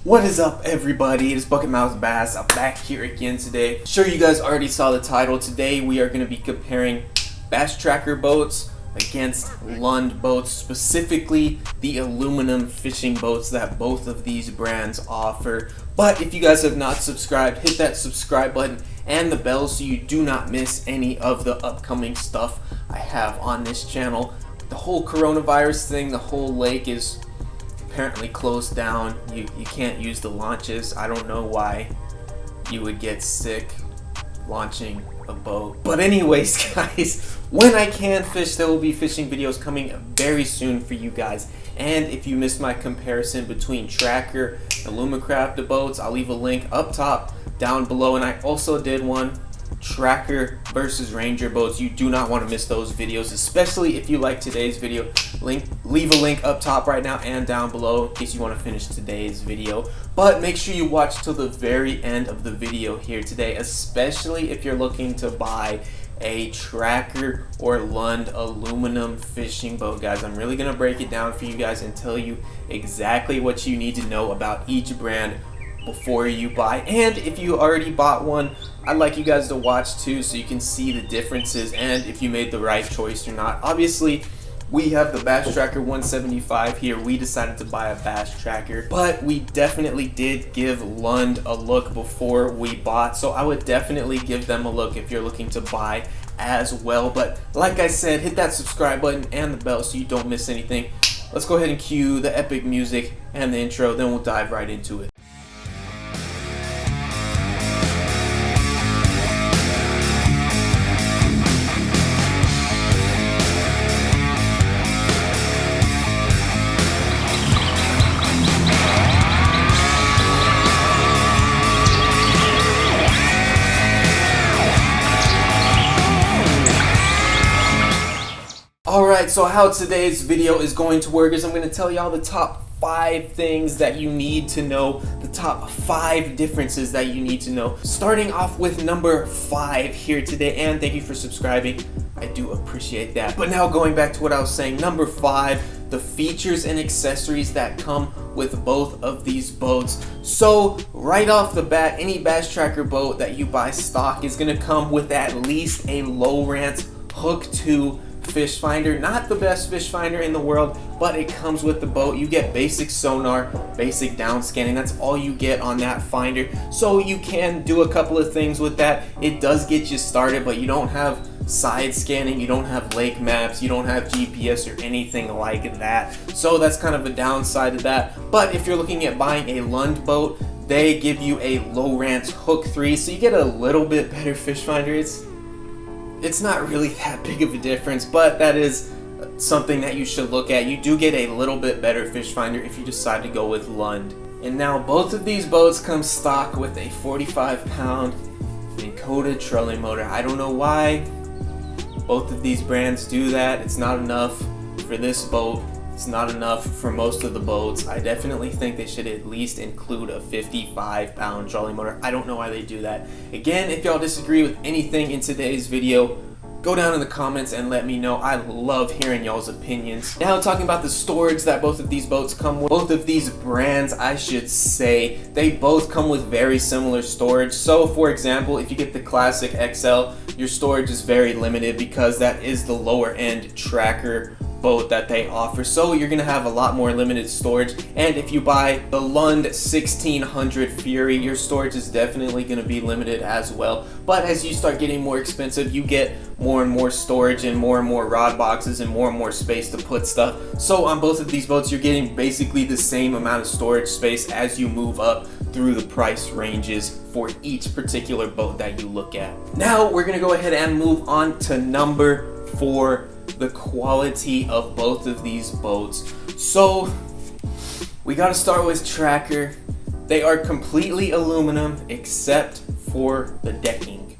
What is up, everybody? It's Bucket Mouse Bass. I'm back here again today. Sure, you guys already saw the title. Today we are going to be comparing bass tracker boats against Lund boats, specifically the aluminum fishing boats that both of these brands offer. But if you guys have not subscribed, hit that subscribe button and the bell so you do not miss any of the upcoming stuff I have on this channel. The whole coronavirus thing, the whole lake is apparently closed down. You can't use the launches. I don't know why you would get sick launching a boat. But anyways, guys, when I can fish, there will be fishing videos coming very soon for you guys. And if you missed my comparison between Tracker and Lumacraft boats, I'll leave a link up top, down below. And I also did one Tracker versus Ranger boats. You do not want to miss those videos, especially if you like today's video. Leave a link up top right now and down below in case you want to finish today's video. But make sure you watch till the very end of the video here today, especially if you're looking to buy a Tracker or Lund aluminum fishing boat. Guys, I'm really gonna break it down for you guys and tell you exactly what you need to know about each brand before you buy. And if you already bought one, I'd like you guys to watch too so you can see the differences and if you made the right choice or not. Obviously, we have the Bass Tracker 175 here. We decided to buy a Bass Tracker, but we definitely did give Lund a look before we bought, so I would definitely give them a look if you're looking to buy as well. But like I said, hit that subscribe button and the bell so you don't miss anything. Let's go ahead and cue the epic music and the intro, then we'll dive right into it. Alright, so how today's video is going to work is I'm going to tell y'all the top 5 things that you need to know, the top 5 differences that you need to know. Starting off with number 5 here today, and thank you for subscribing. I do appreciate that. But now going back to what I was saying, number 5, the features and accessories that come with both of these boats. So right off the bat, any Bass Tracker boat that you buy stock is going to come with at least a Lowrance Hook 2 fish finder. Not the best fish finder in the world, but it comes with the boat. You get basic sonar, basic down scanning. That's all you get on that finder, so you can do a couple of things with that. It does get you started, but you don't have side scanning, you don't have lake maps, you don't have GPS or anything like that, so that's kind of a downside to that. But if you're looking at buying a Lund boat, they give you a Lowrance Hook 3, so you get a little bit better fish finder. It's not really that big of a difference, but that is something that you should look at. You do get a little bit better fish finder if you decide to go with Lund. And now both of these boats come stock with a 45-pound encoded trolling motor. I don't know why both of these brands do that. It's not enough for this boat. It's not enough for most of the boats. I definitely think they should at least include a 55-pound trolling motor. I don't know why they do that. Again, if y'all disagree with anything in today's video, go down in the comments and let me know. I love hearing y'all's opinions. Now talking about the storage that both of these boats come with. Both of these brands, I should say, they both come with very similar storage. So for example, if you get the Classic XL, your storage is very limited because that is the lower end Tracker boat that they offer, so you're gonna have a lot more limited storage. And if you buy the Lund 1600 Fury, your storage is definitely gonna be limited as well. But as you start getting more expensive, you get more and more storage and more rod boxes and more space to put stuff. So on both of these boats, you're getting basically the same amount of storage space as you move up through the price ranges for each particular boat that you look at. Now we're gonna go ahead and move on to number 4, the quality of both of these boats. So we got to start with Tracker. They are completely aluminum except for the decking,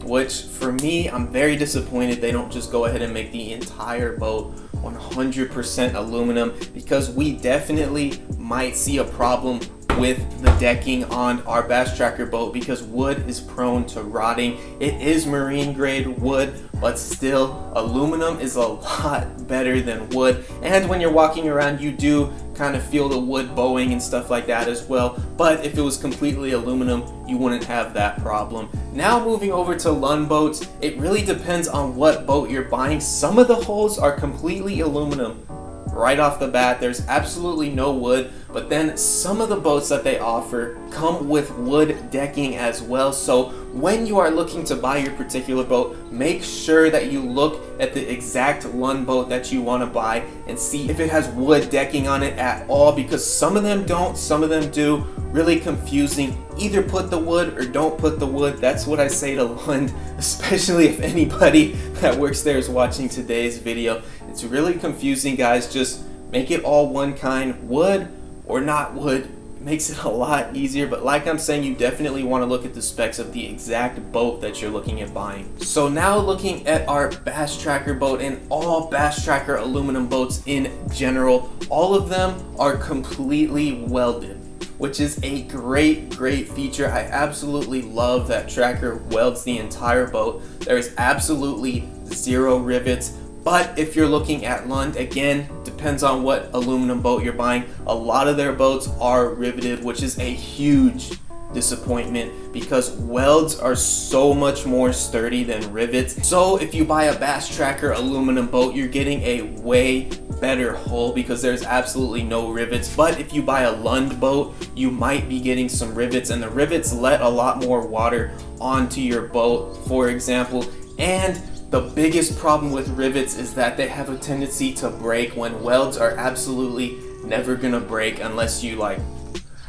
which for me, I'm very disappointed they don't just go ahead and make the entire boat 100% aluminum, because we definitely might see a problem with the decking on our Bass Tracker boat because wood is prone to rotting. It is marine grade wood, but still aluminum is a lot better than wood, and when you're walking around you do kind of feel the wood bowing and stuff like that as well. But if it was completely aluminum, you wouldn't have that problem. Now moving over to Lund boats, it really depends on what boat you're buying. Some of the hulls are completely aluminum. Right off the bat, there's absolutely no wood, but then some of the boats that they offer come with wood decking as well. So when you are looking to buy your particular boat, make sure that you look at the exact Lund boat that you want to buy and see if it has wood decking on it at all, because some of them don't, some of them do. Really confusing. Either put the wood or don't put the wood. That's what I say to Lund, especially if anybody that works there is watching today's video. It's really confusing, guys. Just make it all one kind, wood or not wood. It makes it a lot easier, but like I'm saying, you definitely want to look at the specs of the exact boat that you're looking at buying. So now looking at our Bass Tracker boat, and all Bass Tracker aluminum boats in general, all of them are completely welded, which is a great feature. I absolutely love that Tracker welds the entire boat. There is absolutely zero rivets. But if you're looking at Lund, again, depends on what aluminum boat you're buying. A lot of their boats are riveted, which is a huge disappointment because welds are so much more sturdy than rivets. So if you buy a Bass Tracker aluminum boat, you're getting a way better hull because there's absolutely no rivets. But if you buy a Lund boat, you might be getting some rivets, and the rivets let a lot more water onto your boat, for example. And the biggest problem with rivets is that they have a tendency to break, when welds are absolutely never gonna break unless you like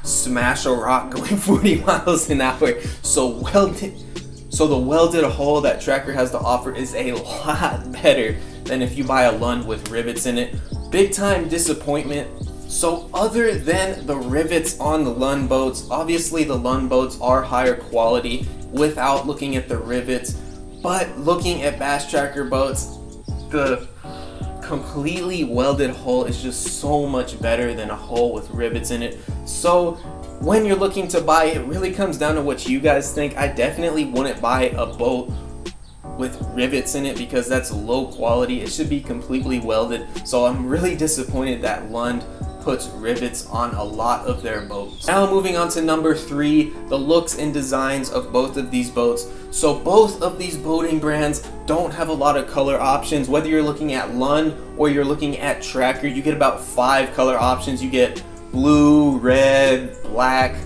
smash a rock going 40 miles an hour. So the welded hull that Tracker has to offer is a lot better than if you buy a Lund with rivets in it. Big time disappointment. So other than the rivets on the Lund boats, obviously the Lund boats are higher quality without looking at the rivets. But looking at Bass Tracker boats, the completely welded hull is just so much better than a hull with rivets in it. So when you're looking to buy, it really comes down to what you guys think. I definitely wouldn't buy a boat with rivets in it because that's low quality. It should be completely welded. So I'm really disappointed that Lund puts rivets on a lot of their boats. Now moving on to number 3, the looks and designs of both of these boats. So both of these boating brands don't have a lot of color options. Whether you're looking at Lund or you're looking at Tracker, you get about 5 color options. You get blue, red, black,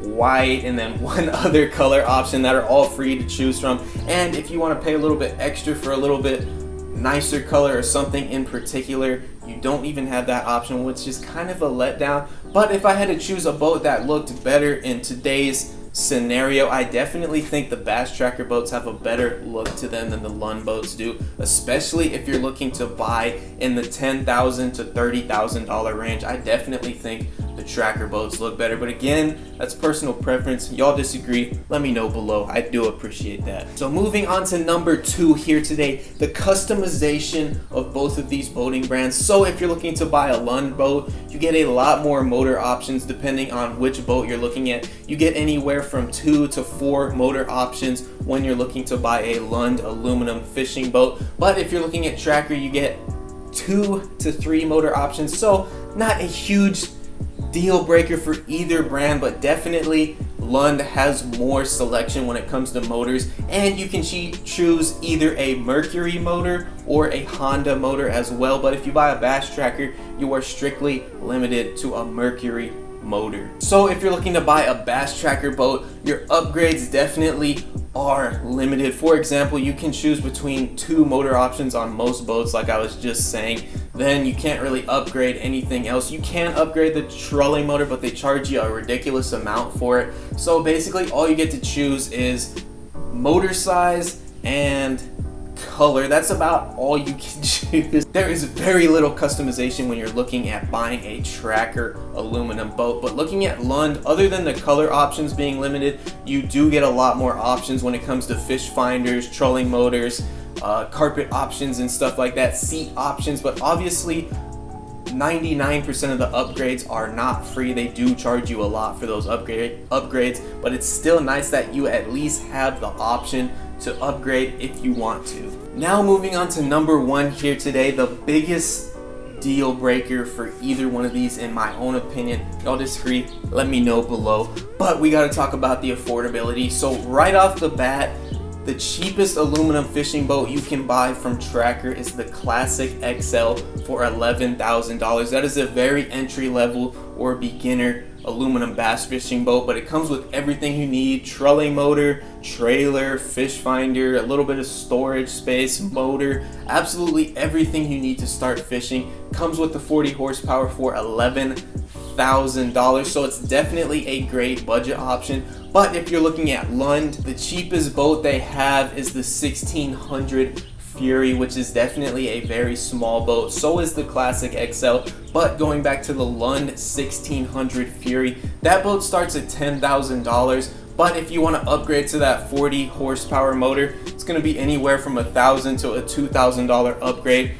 white, and then one other color option that are all free to choose from. And if you want to pay a little bit extra for a little bit nicer color or something in particular, you don't even have that option, which is kind of a letdown. But if I had to choose a boat that looked better in today's scenario, I definitely think the Bass Tracker boats have a better look to them than the Lund boats do, especially if you're looking to buy in the $10,000 to $30,000 range. I definitely think the Tracker boats look better, but again, that's personal preference. Y'all disagree, let me know below. I do appreciate that. So moving on to number 2 here today, the customization of both of these boating brands. So if you're looking to buy a Lund boat, you get a lot more motor options depending on which boat you're looking at. You get anywhere from 2 to 4 motor options when you're looking to buy a Lund aluminum fishing boat. But if you're looking at Tracker, you get 2 to 3 motor options. So not a huge deal breaker for either brand, but definitely Lund has more selection when it comes to motors, and you can choose either a Mercury motor or a Honda motor as well. But if you buy a Bass Tracker, you are strictly limited to a Mercury motor. So if you're looking to buy a Bass Tracker boat, your upgrades definitely are limited. For example, you can choose between 2 motor options on most boats, like I was just saying. Then you can't really upgrade anything else. You can upgrade the trolling motor, but they charge you a ridiculous amount for it. So basically all you get to choose is motor size and color. That's about all you can choose. There is very little customization when you're looking at buying a Tracker aluminum boat. But looking at Lund, other than the color options being limited, you do get a lot more options when it comes to fish finders, trolling motors, carpet options and stuff like that, seat options. But obviously 99% of the upgrades are not free. They do charge you a lot for those upgrades, but it's still nice that you at least have the option to upgrade if you want to. Now moving on to number 1 here today, the biggest deal breaker for either one of these in my own opinion. Y'all disagree? Let me know below. But we got to talk about the affordability. So right off the bat, the cheapest aluminum fishing boat you can buy from Tracker is the Classic XL for $11,000. That is a very entry level or beginner aluminum bass fishing boat, but it comes with everything you need: trolling motor, trailer, fish finder, a little bit of storage space, motor, absolutely everything you need to start fishing. Comes with the 40 horsepower for $11,000, so it's definitely a great budget option. But if you're looking at Lund, the cheapest boat they have is the 1600 Fury, which is definitely a very small boat. So is the Classic XL. But going back to the Lund 1600 Fury, that boat starts at $10,000. But if you want to upgrade to that 40 horsepower motor, it's going to be anywhere from $1,000 to a $2,000 upgrade.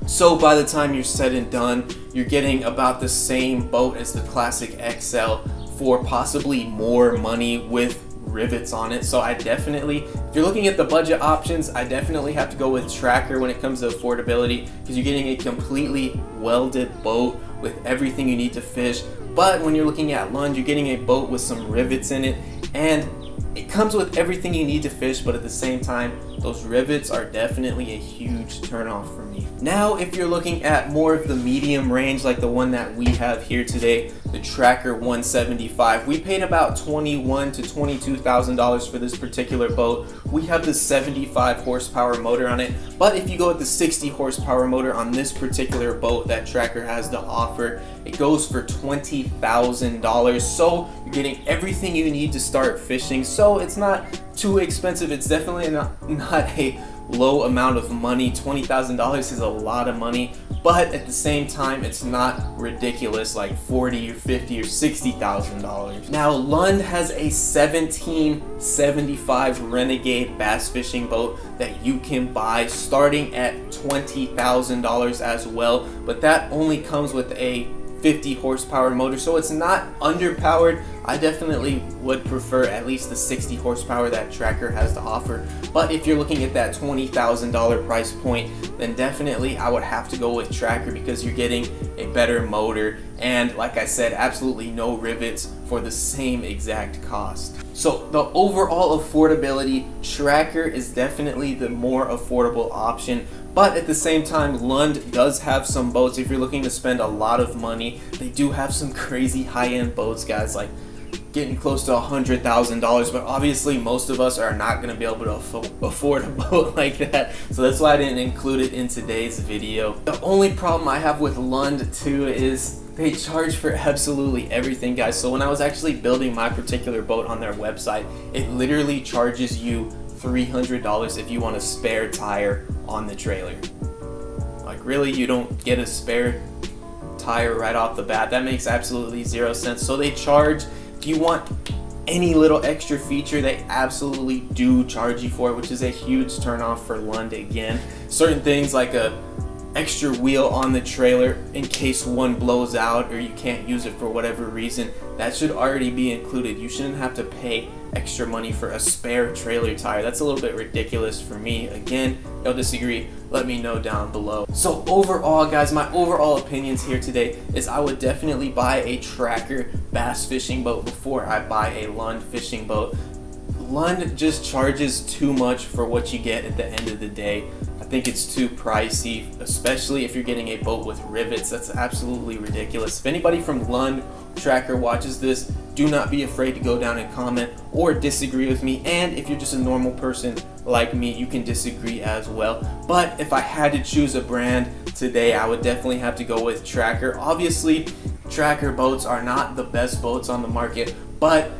So by the time you're said and done, you're getting about the same boat as the Classic XL for possibly more money with rivets on it. So I definitely, if you're looking at the budget options, I definitely have to go with Tracker when it comes to affordability, because you're getting a completely welded boat with everything you need to fish. But when you're looking at Lund, you're getting a boat with some rivets in it, and it comes with everything you need to fish, but at the same time, those rivets are definitely a huge turnoff for me. Now, if you're looking at more of the medium range, like the one that we have here today, the Tracker 175, we paid about $21,000 to $22,000 for this particular boat. We have the 75 horsepower motor on it, but if you go with the 60 horsepower motor on this particular boat that Tracker has to offer, it goes for $20,000. So you're getting everything you need to start fishing. So it's not too expensive. It's definitely not a low amount of money. $20,000 is a lot of money, but at the same time, it's not ridiculous like $40,000 or $50,000 or $60,000. Now, Lund has a 1775 Renegade bass fishing boat that you can buy starting at $20,000 as well, but that only comes with a 50 horsepower motor, so it's not underpowered. I definitely would prefer at least the 60 horsepower that Tracker has to offer. But if you're looking at that $20,000 price point, then definitely I would have to go with Tracker, because you're getting a better motor and, like I said, absolutely no rivets for the same exact cost. So the overall affordability, Tracker is definitely the more affordable option. But at the same time, Lund does have some boats. If you're looking to spend a lot of money, they do have some crazy high-end boats, guys, like getting close to $100,000. But obviously, most of us are not going to be able to afford a boat like that. So that's why I didn't include it in today's video. The only problem I have with Lund too is they charge for absolutely everything, guys. So when I was actually building my particular boat on their website, it literally charges you $300 if you want a spare tire on the trailer. Like, really? You don't get a spare tire right off the bat? That makes absolutely zero sense. So they charge, if you want any little extra feature, they absolutely do charge you for it, which is a huge turnoff for Lund again. Certain things like a extra wheel on the trailer in case one blows out or you can't use it for whatever reason, that should already be included. You shouldn't have to pay extra money for a spare trailer tire. That's a little bit ridiculous for me. Again, y'all disagree, let me know down below. So overall, guys, my overall opinions here today is I would definitely buy a Tracker bass fishing boat before I buy a Lund fishing boat. Lund just charges too much for what you get at the end of the day. I think it's too pricey, especially if you're getting a boat with rivets. That's absolutely ridiculous. If anybody from Lund Tracker watches this, do not be afraid to go down and comment or disagree with me. And if you're just a normal person like me, you can disagree as well. But if I had to choose a brand today, I would definitely have to go with Tracker. Obviously, Tracker boats are not the best boats on the market, but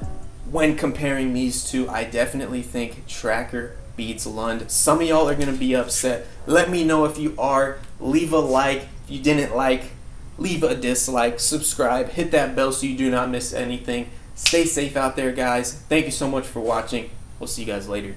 when comparing these two, I definitely think Tracker beats Lund. Some of y'all are going to be upset. Let me know if you are. Leave a like. If you didn't like, leave a dislike. Subscribe. Hit that bell so you do not miss anything. Stay safe out there, guys. Thank you so much for watching. We'll see you guys later.